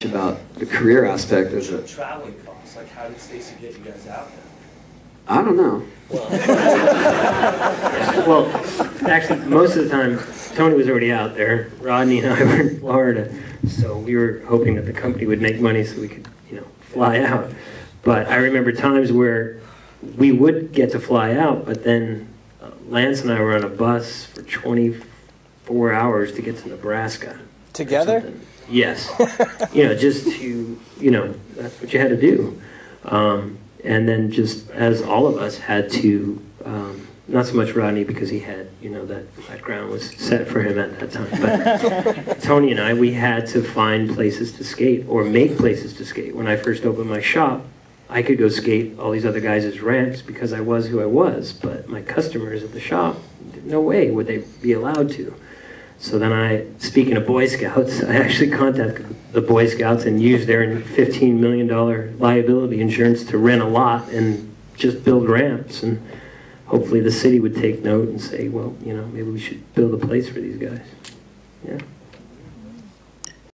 about the career aspect. There's The traveling costs, like how did Stacy get you guys out there? I don't know. Well, actually, most of the time, Tony was already out there. Rodney and I were in Florida, so we were hoping that the company would make money so we could, fly out. But I remember times where we would get to fly out, but then Lance and I were on a bus for 24 hours to get to Nebraska. Together? Yes. Just to, that's what you had to do. And then just as all of us had to, not so much Rodney because he had, that ground was set for him at that time. But Tony and I, we had to find places to skate or make places to skate. When I first opened my shop, I could go skate all these other guys' ramps because I was who I was. But my customers at the shop, no way would they be allowed to. So then speaking of Boy Scouts, I actually contacted the Boy Scouts and used their $15 million liability insurance to rent a lot and just build ramps. And hopefully the city would take note and say, well, maybe we should build a place for these guys. Yeah.